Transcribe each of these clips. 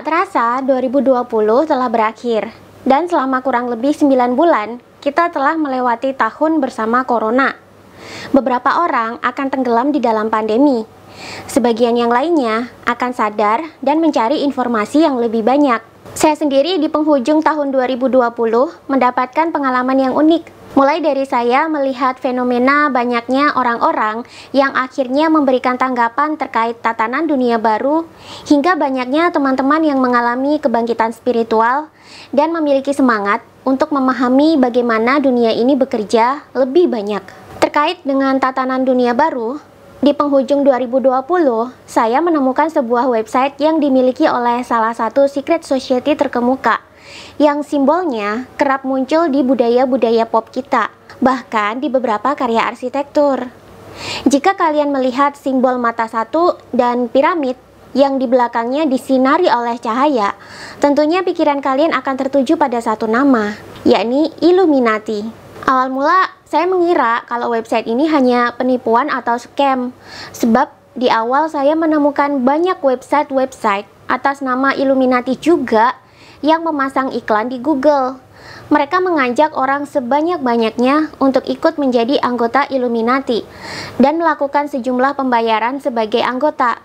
Tak terasa 2020 telah berakhir, dan selama kurang lebih 9 bulan, kita telah melewati tahun bersama Corona. Beberapa orang akan tenggelam di dalam pandemi. Sebagian yang lainnya akan sadar dan mencari informasi yang lebih banyak. Saya sendiri di penghujung tahun 2020 mendapatkan pengalaman yang unik. Mulai dari saya melihat fenomena banyaknya orang-orang yang akhirnya memberikan tanggapan terkait tatanan dunia baru, hingga banyaknya teman-teman yang mengalami kebangkitan spiritual dan memiliki semangat untuk memahami bagaimana dunia ini bekerja lebih banyak. Terkait dengan tatanan dunia baru, di penghujung 2020, saya menemukan sebuah website yang dimiliki oleh salah satu secret society terkemuka, yang simbolnya kerap muncul di budaya-budaya pop kita, bahkan di beberapa karya arsitektur. Jika kalian melihat simbol mata satu dan piramid yang di belakangnya disinari oleh cahaya, tentunya pikiran kalian akan tertuju pada satu nama, yakni Illuminati. Awal mula, saya mengira kalau website ini hanya penipuan atau scam, sebab di awal saya menemukan banyak website-website atas nama Illuminati juga yang memasang iklan di Google. Mereka mengajak orang sebanyak-banyaknya untuk ikut menjadi anggota Illuminati dan melakukan sejumlah pembayaran sebagai anggota.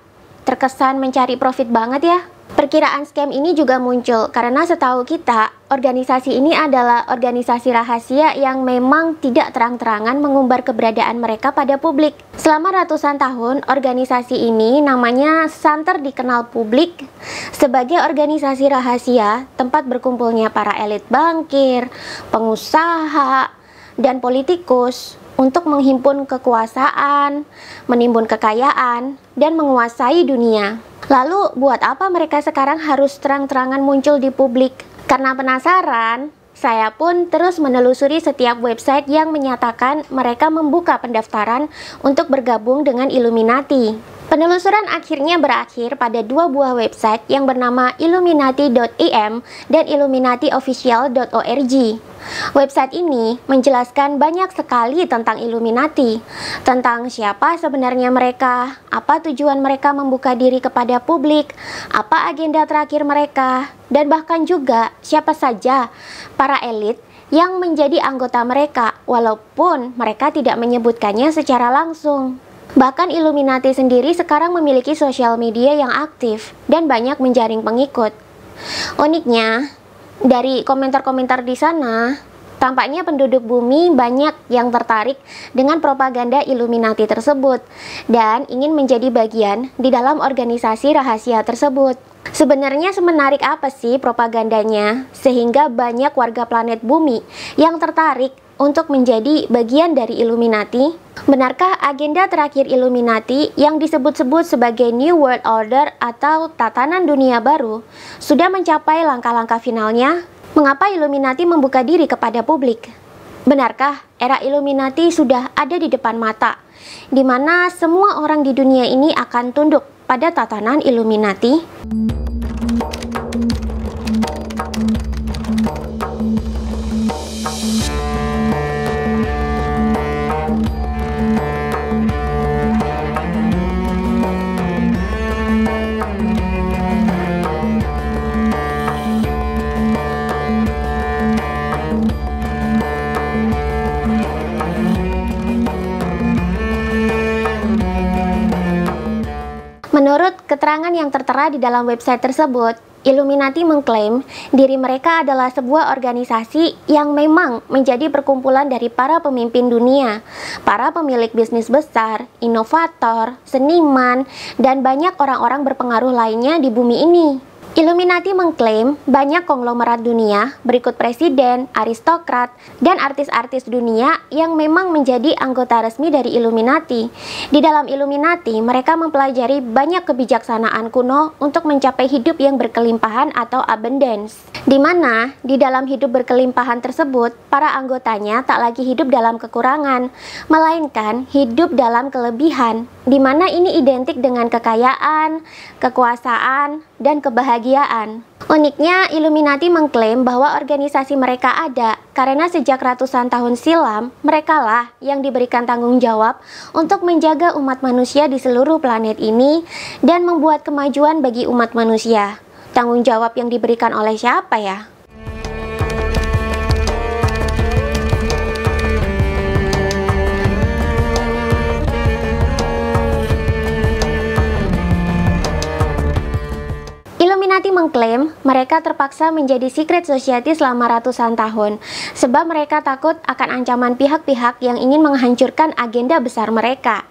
Terkesan mencari profit banget ya. Perkiraan scam ini juga muncul karena setahu kita, organisasi ini adalah organisasi rahasia yang memang tidak terang-terangan mengumbar keberadaan mereka pada publik. Selama ratusan tahun, organisasi ini namanya santer dikenal publik sebagai organisasi rahasia tempat berkumpulnya para elit bankir, pengusaha, dan politikus untuk menghimpun kekuasaan, menimbun kekayaan, dan menguasai dunia. Lalu, buat apa mereka sekarang harus terang-terangan muncul di publik? Karena penasaran, saya pun terus menelusuri setiap website yang menyatakan mereka membuka pendaftaran untuk bergabung dengan Illuminati. Penelusuran akhirnya berakhir pada dua buah website yang bernama illuminati.im dan illuminatiofficial.org. Website ini menjelaskan banyak sekali tentang Illuminati, tentang siapa sebenarnya mereka, apa tujuan mereka membuka diri kepada publik, apa agenda terakhir mereka, dan bahkan juga siapa saja para elit yang menjadi anggota mereka, walaupun mereka tidak menyebutkannya secara langsung. Bahkan Illuminati sendiri sekarang memiliki sosial media yang aktif dan banyak menjaring pengikut. Uniknya, dari komentar-komentar di sana, tampaknya penduduk bumi banyak yang tertarik dengan propaganda Illuminati tersebut dan ingin menjadi bagian di dalam organisasi rahasia tersebut. Sebenarnya semenarik apa sih propagandanya sehingga banyak warga planet bumi yang tertarik untuk menjadi bagian dari Illuminati? Benarkah agenda terakhir Illuminati yang disebut-sebut sebagai New World Order atau tatanan dunia baru sudah mencapai langkah-langkah finalnya? Mengapa Illuminati membuka diri kepada publik? Benarkah era Illuminati sudah ada di depan mata, di mana semua orang di dunia ini akan tunduk pada tatanan Illuminati? Menurut keterangan yang tertera di dalam website tersebut, Illuminati mengklaim diri mereka adalah sebuah organisasi yang memang menjadi perkumpulan dari para pemimpin dunia, para pemilik bisnis besar, inovator, seniman, dan banyak orang-orang berpengaruh lainnya di bumi ini. Illuminati mengklaim banyak konglomerat dunia berikut presiden, aristokrat, dan artis-artis dunia yang memang menjadi anggota resmi dari Illuminati. Di dalam Illuminati, mereka mempelajari banyak kebijaksanaan kuno untuk mencapai hidup yang berkelimpahan atau abundance. Di mana, di dalam hidup berkelimpahan tersebut, para anggotanya tak lagi hidup dalam kekurangan, melainkan hidup dalam kelebihan, di mana ini identik dengan kekayaan, kekuasaan, dan kebahagiaan. Uniknya, Illuminati mengklaim bahwa organisasi mereka ada karena sejak ratusan tahun silam, merekalah yang diberikan tanggung jawab untuk menjaga umat manusia di seluruh planet ini dan membuat kemajuan bagi umat manusia. Tanggung jawab yang diberikan oleh siapa ya? Illuminati mengklaim mereka terpaksa menjadi secret society selama ratusan tahun sebab mereka takut akan ancaman pihak-pihak yang ingin menghancurkan agenda besar mereka.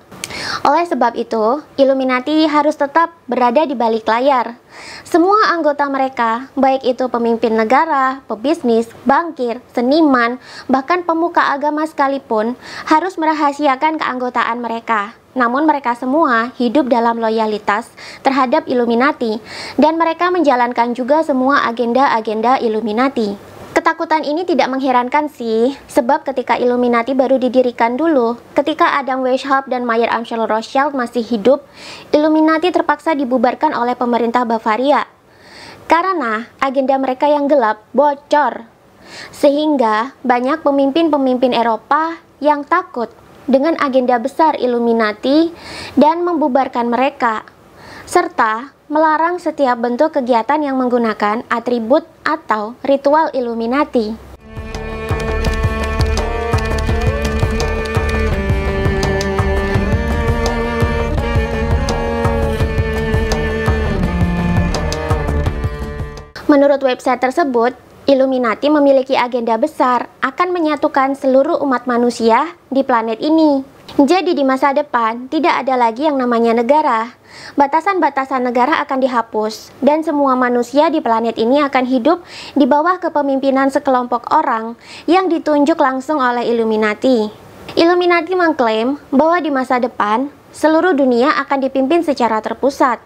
Oleh sebab itu, Illuminati harus tetap berada di balik layar. Semua anggota mereka, baik itu pemimpin negara, pebisnis, bankir, seniman, bahkan pemuka agama sekalipun, harus merahasiakan keanggotaan mereka. Namun mereka semua hidup dalam loyalitas terhadap Illuminati, dan mereka menjalankan juga semua agenda-agenda Illuminati. Ketakutan ini tidak mengherankan sih, sebab ketika Illuminati baru didirikan dulu, ketika Adam Weishaupt dan Mayer Amschel Rothschild masih hidup, Illuminati terpaksa dibubarkan oleh pemerintah Bavaria. Karena agenda mereka yang gelap bocor, sehingga banyak pemimpin-pemimpin Eropa yang takut dengan agenda besar Illuminati dan membubarkan mereka, serta melarang setiap bentuk kegiatan yang menggunakan atribut atau ritual Illuminati. Menurut website tersebut, Illuminati memiliki agenda besar akan menyatukan seluruh umat manusia di planet ini. Jadi di masa depan tidak ada lagi yang namanya negara. Batasan-batasan negara akan dihapus dan semua manusia di planet ini akan hidup di bawah kepemimpinan sekelompok orang yang ditunjuk langsung oleh Illuminati. Illuminati mengklaim bahwa di masa depan seluruh dunia akan dipimpin secara terpusat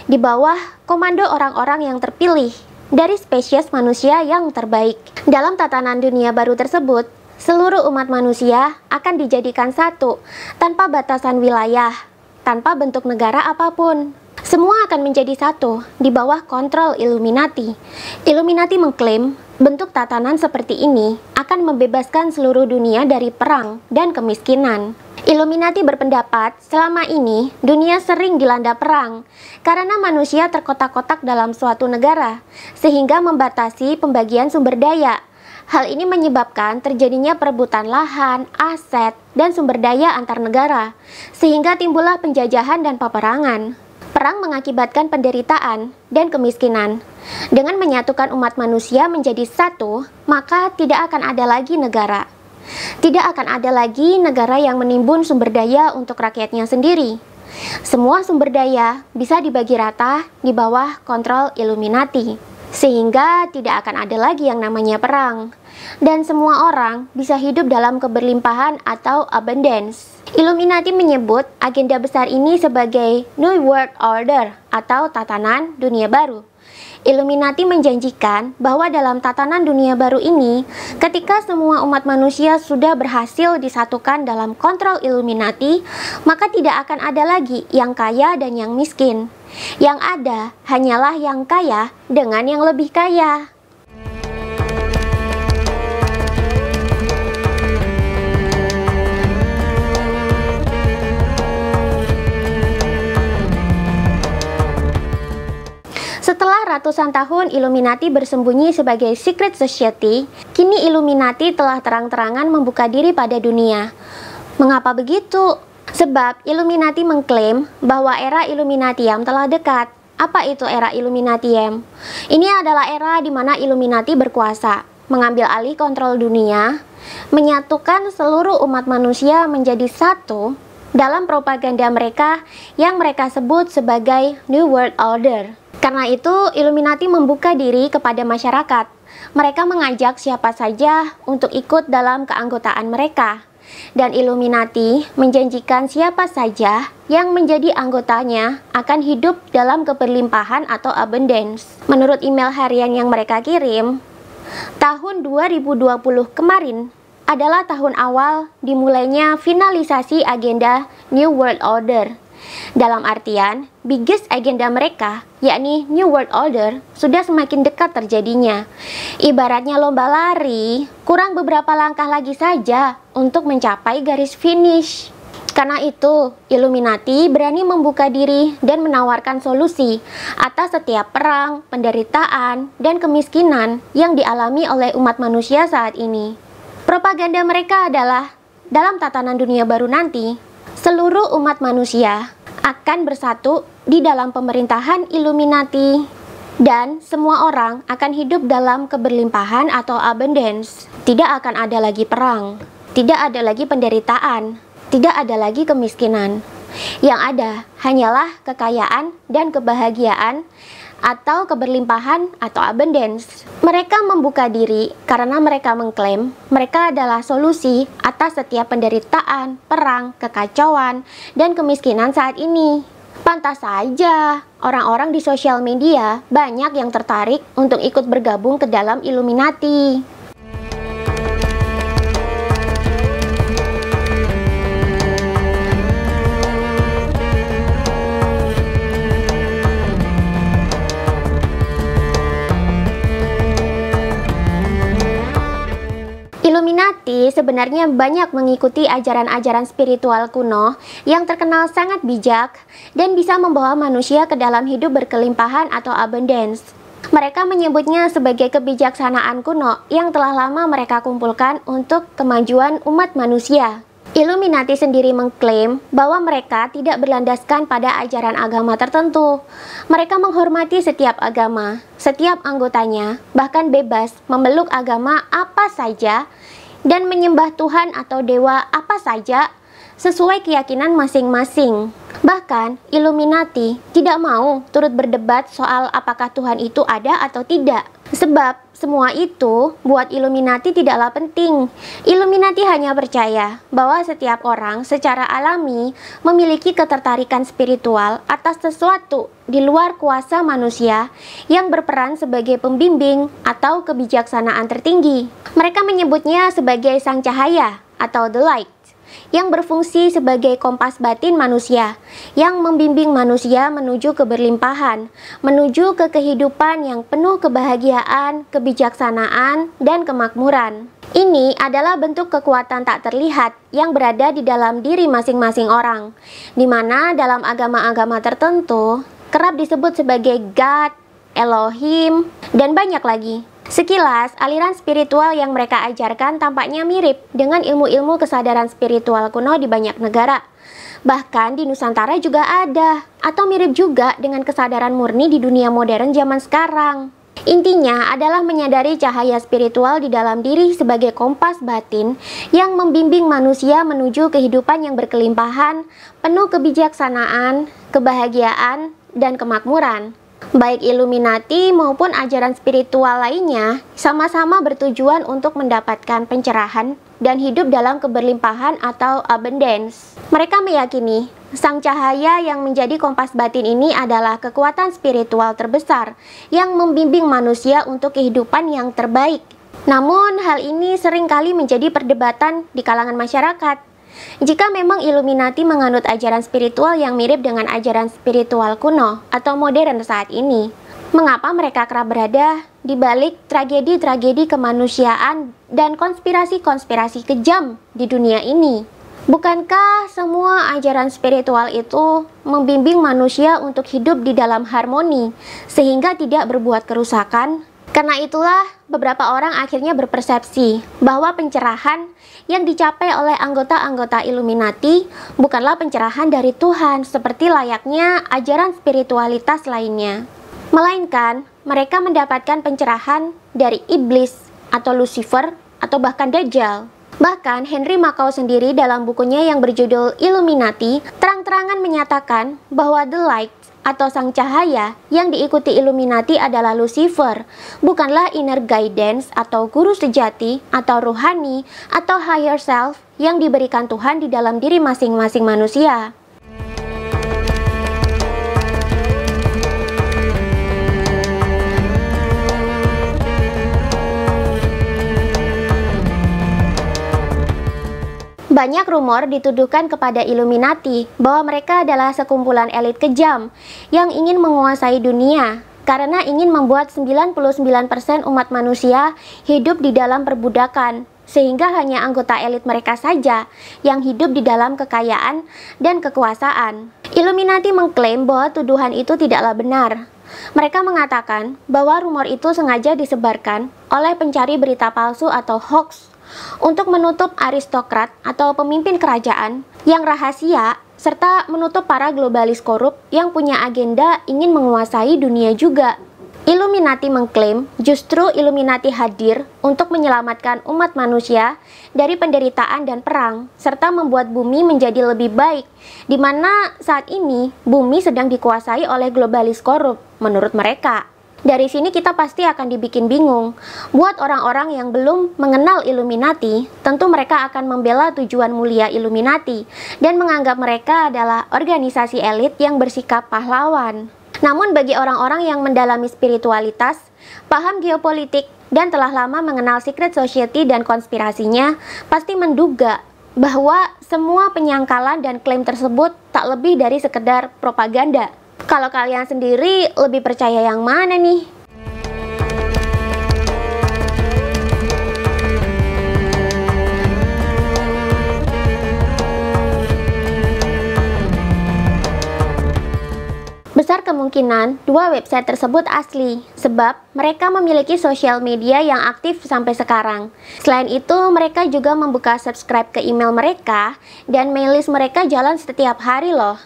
di bawah komando orang-orang yang terpilih dari spesies manusia yang terbaik. Dalam tatanan dunia baru tersebut, seluruh umat manusia akan dijadikan satu, tanpa batasan wilayah, tanpa bentuk negara apapun. Semua akan menjadi satu di bawah kontrol Illuminati. Illuminati mengklaim bentuk tatanan seperti ini akan membebaskan seluruh dunia dari perang dan kemiskinan. Illuminati berpendapat selama ini dunia sering dilanda perang karena manusia terkotak-kotak dalam suatu negara, sehingga membatasi pembagian sumber daya. Hal ini menyebabkan terjadinya perebutan lahan, aset, dan sumber daya antar negara, sehingga timbullah penjajahan dan peperangan. Perang mengakibatkan penderitaan dan kemiskinan. Dengan menyatukan umat manusia menjadi satu, maka tidak akan ada lagi negara. Tidak akan ada lagi negara yang menimbun sumber daya untuk rakyatnya sendiri. Semua sumber daya bisa dibagi rata di bawah kontrol Illuminati, sehingga tidak akan ada lagi yang namanya perang. Dan semua orang bisa hidup dalam keberlimpahan atau abundance. Illuminati menyebut agenda besar ini sebagai New World Order atau tatanan dunia baru. Illuminati menjanjikan bahwa dalam tatanan dunia baru ini, ketika semua umat manusia sudah berhasil disatukan dalam kontrol Illuminati, maka tidak akan ada lagi yang kaya dan yang miskin. Yang ada hanyalah yang kaya dengan yang lebih kaya. Setelah ratusan tahun Illuminati bersembunyi sebagai secret society, kini Illuminati telah terang-terangan membuka diri pada dunia. Mengapa begitu? Sebab Illuminati mengklaim bahwa era Illuminatium telah dekat. Apa itu era Illuminatium? Ini adalah era di mana Illuminati berkuasa, mengambil alih kontrol dunia, menyatukan seluruh umat manusia menjadi satu dalam propaganda mereka yang mereka sebut sebagai New World Order. Karena itu, Illuminati membuka diri kepada masyarakat. Mereka mengajak siapa saja untuk ikut dalam keanggotaan mereka. Dan Illuminati menjanjikan siapa saja yang menjadi anggotanya akan hidup dalam keberlimpahan atau abundance. Menurut email harian yang mereka kirim, tahun 2020 kemarin adalah tahun awal dimulainya finalisasi agenda New World Order. Dalam artian, biggest agenda mereka, yakni New World Order, sudah semakin dekat terjadinya. Ibaratnya lomba lari, kurang beberapa langkah lagi saja untuk mencapai garis finish. Karena itu, Illuminati berani membuka diri dan menawarkan solusi atas setiap perang, penderitaan, dan kemiskinan yang dialami oleh umat manusia saat ini. Propaganda mereka adalah, dalam tatanan dunia baru nanti, seluruh umat manusia akan bersatu di dalam pemerintahan Illuminati, dan semua orang akan hidup dalam keberlimpahan atau abundance. Tidak akan ada lagi perang, tidak ada lagi penderitaan, tidak ada lagi kemiskinan. Yang ada hanyalah kekayaan dan kebahagiaan atau keberlimpahan atau abundance. Mereka membuka diri karena mereka mengklaim mereka adalah solusi atas setiap penderitaan, perang, kekacauan, dan kemiskinan saat ini. Pantas saja orang-orang di sosial media banyak yang tertarik untuk ikut bergabung ke dalam Illuminati. Illuminati sebenarnya banyak mengikuti ajaran-ajaran spiritual kuno yang terkenal sangat bijak dan bisa membawa manusia ke dalam hidup berkelimpahan atau abundance. Mereka menyebutnya sebagai kebijaksanaan kuno yang telah lama mereka kumpulkan untuk kemajuan umat manusia. Illuminati sendiri mengklaim bahwa mereka tidak berlandaskan pada ajaran agama tertentu. Mereka menghormati setiap agama, setiap anggotanya, bahkan bebas memeluk agama apa saja dan menyembah Tuhan atau dewa apa saja sesuai keyakinan masing-masing. Bahkan, Illuminati tidak mau turut berdebat soal apakah Tuhan itu ada atau tidak. Sebab, semua itu buat Illuminati tidaklah penting. Illuminati hanya percaya bahwa setiap orang secara alami memiliki ketertarikan spiritual atas sesuatu di luar kuasa manusia yang berperan sebagai pembimbing atau kebijaksanaan tertinggi. Mereka menyebutnya sebagai sang cahaya atau the light, yang berfungsi sebagai kompas batin manusia, yang membimbing manusia menuju keberlimpahan, menuju ke kehidupan yang penuh kebahagiaan, kebijaksanaan, dan kemakmuran. Ini adalah bentuk kekuatan tak terlihat yang berada di dalam diri masing-masing orang, di mana dalam agama-agama tertentu kerap disebut sebagai God, Elohim, dan banyak lagi. Sekilas, aliran spiritual yang mereka ajarkan tampaknya mirip dengan ilmu-ilmu kesadaran spiritual kuno di banyak negara. Bahkan di Nusantara juga ada, atau mirip juga dengan kesadaran murni di dunia modern zaman sekarang. Intinya adalah menyadari cahaya spiritual di dalam diri sebagai kompas batin yang membimbing manusia menuju kehidupan yang berkelimpahan, penuh kebijaksanaan, kebahagiaan, dan kemakmuran. Baik Illuminati maupun ajaran spiritual lainnya sama-sama bertujuan untuk mendapatkan pencerahan dan hidup dalam keberlimpahan atau abundance. Mereka meyakini sang cahaya yang menjadi kompas batin ini adalah kekuatan spiritual terbesar yang membimbing manusia untuk kehidupan yang terbaik. Namun hal ini seringkali menjadi perdebatan di kalangan masyarakat. Jika memang Illuminati menganut ajaran spiritual yang mirip dengan ajaran spiritual kuno atau modern saat ini, mengapa mereka kerap berada di balik tragedi-tragedi kemanusiaan dan konspirasi-konspirasi kejam di dunia ini? Bukankah semua ajaran spiritual itu membimbing manusia untuk hidup di dalam harmoni sehingga tidak berbuat kerusakan? Karena itulah beberapa orang akhirnya berpersepsi bahwa pencerahan yang dicapai oleh anggota-anggota Illuminati bukanlah pencerahan dari Tuhan seperti layaknya ajaran spiritualitas lainnya, melainkan mereka mendapatkan pencerahan dari iblis atau Lucifer atau bahkan Dajjal. Bahkan Henry Mackau sendiri dalam bukunya yang berjudul Illuminati terang-terangan menyatakan bahwa the light atau sang cahaya yang diikuti Illuminati adalah Lucifer, bukanlah inner guidance atau guru sejati atau ruhani atau higher self yang diberikan Tuhan di dalam diri masing-masing manusia. Banyak rumor dituduhkan kepada Illuminati bahwa mereka adalah sekumpulan elit kejam yang ingin menguasai dunia karena ingin membuat 99% umat manusia hidup di dalam perbudakan, sehingga hanya anggota elit mereka saja yang hidup di dalam kekayaan dan kekuasaan. Illuminati mengklaim bahwa tuduhan itu tidaklah benar. Mereka mengatakan bahwa rumor itu sengaja disebarkan oleh pencari berita palsu atau hoax untuk menutup aristokrat atau pemimpin kerajaan yang rahasia, serta menutup para globalis korup yang punya agenda ingin menguasai dunia juga. Illuminati mengklaim justru Illuminati hadir untuk menyelamatkan umat manusia dari penderitaan dan perang, serta membuat bumi menjadi lebih baik, di mana saat ini bumi sedang dikuasai oleh globalis korup, menurut mereka. Dari sini kita pasti akan dibikin bingung. Buat orang-orang yang belum mengenal Illuminati, tentu mereka akan membela tujuan mulia Illuminati dan menganggap mereka adalah organisasi elit yang bersikap pahlawan. Namun bagi orang-orang yang mendalami spiritualitas, paham geopolitik, dan telah lama mengenal secret society dan konspirasinya, pasti menduga bahwa semua penyangkalan dan klaim tersebut tak lebih dari sekedar propaganda. Kalau kalian sendiri lebih percaya yang mana nih? Besar kemungkinan dua website tersebut asli, sebab mereka memiliki sosial media yang aktif sampai sekarang. Selain itu, mereka juga membuka subscribe ke email mereka, dan mail list mereka jalan setiap hari loh.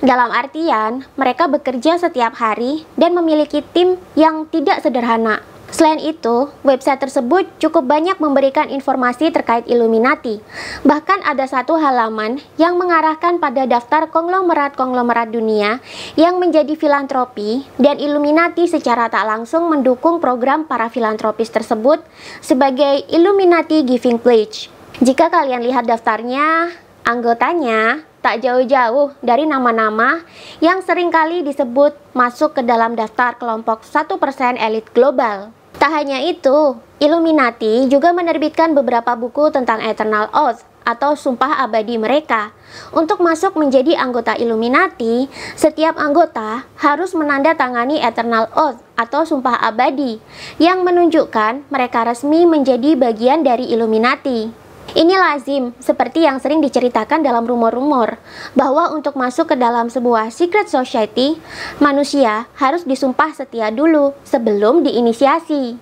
Dalam artian, mereka bekerja setiap hari dan memiliki tim yang tidak sederhana. Selain itu, website tersebut cukup banyak memberikan informasi terkait Illuminati. Bahkan ada satu halaman yang mengarahkan pada daftar konglomerat-konglomerat dunia yang menjadi filantropi, dan Illuminati secara tak langsung mendukung program para filantropis tersebut sebagai Illuminati Giving Pledge. Jika kalian lihat daftarnya, anggotanya tak jauh-jauh dari nama-nama yang seringkali disebut masuk ke dalam daftar kelompok 1% elit global. Tak hanya itu, Illuminati juga menerbitkan beberapa buku tentang Eternal Oath atau sumpah abadi mereka. Untuk masuk menjadi anggota Illuminati, setiap anggota harus menandatangani Eternal Oath atau sumpah abadi yang menunjukkan mereka resmi menjadi bagian dari Illuminati. Ini lazim, seperti yang sering diceritakan dalam rumor-rumor, bahwa untuk masuk ke dalam sebuah secret society, manusia harus disumpah setia dulu sebelum diinisiasi.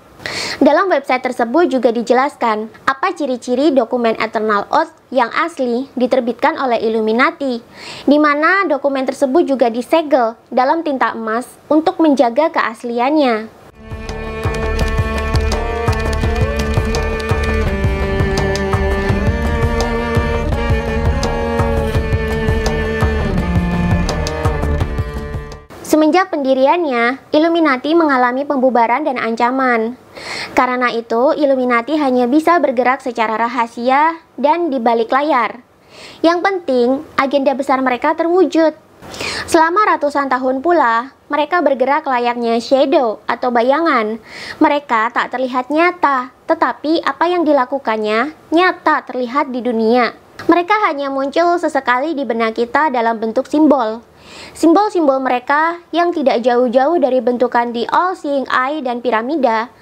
Dalam website tersebut juga dijelaskan apa ciri-ciri dokumen Eternal Oath yang asli diterbitkan oleh Illuminati, di mana dokumen tersebut juga disegel dalam tinta emas untuk menjaga keasliannya. Semenjak pendiriannya, Illuminati mengalami pembubaran dan ancaman. Karena itu, Illuminati hanya bisa bergerak secara rahasia dan di balik layar. Yang penting, agenda besar mereka terwujud. Selama ratusan tahun pula, mereka bergerak layaknya shadow atau bayangan. Mereka tak terlihat nyata, tetapi apa yang dilakukannya nyata terlihat di dunia. Mereka hanya muncul sesekali di benak kita dalam bentuk simbol. Simbol-simbol mereka yang tidak jauh-jauh dari bentukan The All-Seeing Eye dan piramida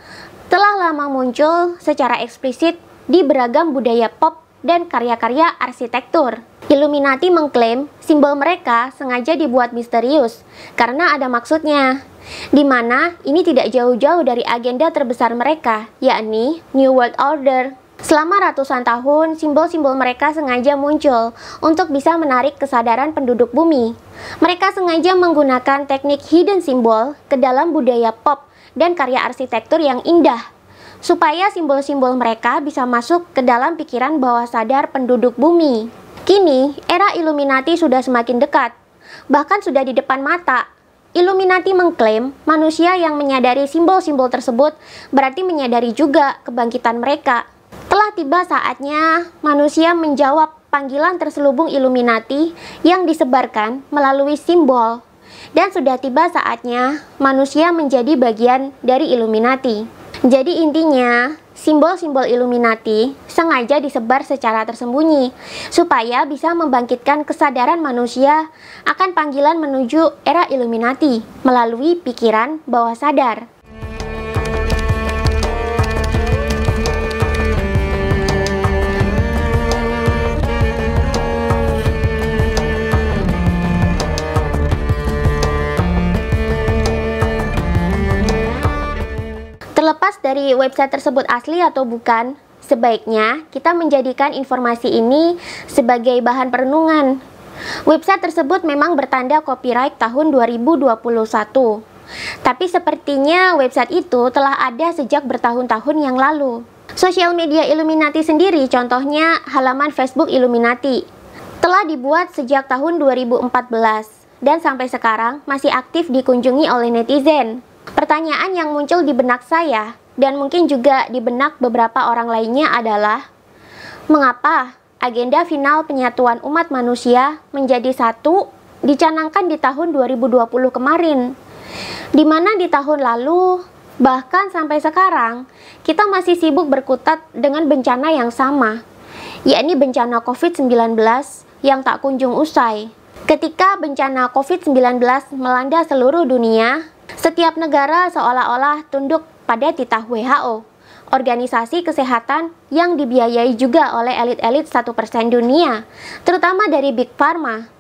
telah lama muncul secara eksplisit di beragam budaya pop dan karya-karya arsitektur. Illuminati mengklaim simbol mereka sengaja dibuat misterius karena ada maksudnya, di mana ini tidak jauh-jauh dari agenda terbesar mereka, yakni New World Order. Selama ratusan tahun, simbol-simbol mereka sengaja muncul untuk bisa menarik kesadaran penduduk bumi. Mereka sengaja menggunakan teknik hidden symbol ke dalam budaya pop dan karya arsitektur yang indah, supaya simbol-simbol mereka bisa masuk ke dalam pikiran bawah sadar penduduk bumi. Kini, era Illuminati sudah semakin dekat, bahkan sudah di depan mata. Illuminati mengklaim manusia yang menyadari simbol-simbol tersebut berarti menyadari juga kebangkitan mereka. Telah tiba saatnya manusia menjawab panggilan terselubung Illuminati yang disebarkan melalui simbol. Dan sudah tiba saatnya manusia menjadi bagian dari Illuminati. Jadi intinya, simbol-simbol Illuminati sengaja disebar secara tersembunyi, supaya bisa membangkitkan kesadaran manusia akan panggilan menuju era Illuminati melalui pikiran bawah sadar. Terlepas dari website tersebut asli atau bukan, sebaiknya kita menjadikan informasi ini sebagai bahan perenungan. Website tersebut memang bertanda copyright tahun 2021. Tapi sepertinya website itu telah ada sejak bertahun-tahun yang lalu. Sosial media Illuminati sendiri, contohnya halaman Facebook Illuminati, telah dibuat sejak tahun 2014 dan sampai sekarang masih aktif dikunjungi oleh netizen. Pertanyaan yang muncul di benak saya dan mungkin juga di benak beberapa orang lainnya adalah, mengapa agenda final penyatuan umat manusia menjadi satu dicanangkan di tahun 2020 kemarin, di mana di tahun lalu, bahkan sampai sekarang, kita masih sibuk berkutat dengan bencana yang sama, yakni bencana COVID-19 yang tak kunjung usai. Ketika bencana COVID-19 melanda seluruh dunia, setiap negara seolah-olah tunduk pada titah WHO, organisasi kesehatan yang dibiayai juga oleh elit-elit 1% dunia, terutama dari Big Pharma.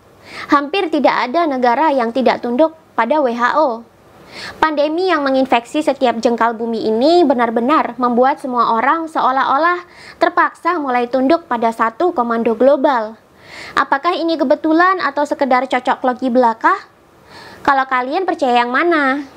Hampir tidak ada negara yang tidak tunduk pada WHO. Pandemi yang menginfeksi setiap jengkal bumi ini benar-benar membuat semua orang seolah-olah terpaksa mulai tunduk pada satu komando global. Apakah ini kebetulan atau sekedar cocok logi belaka? Kalau kalian percaya yang mana?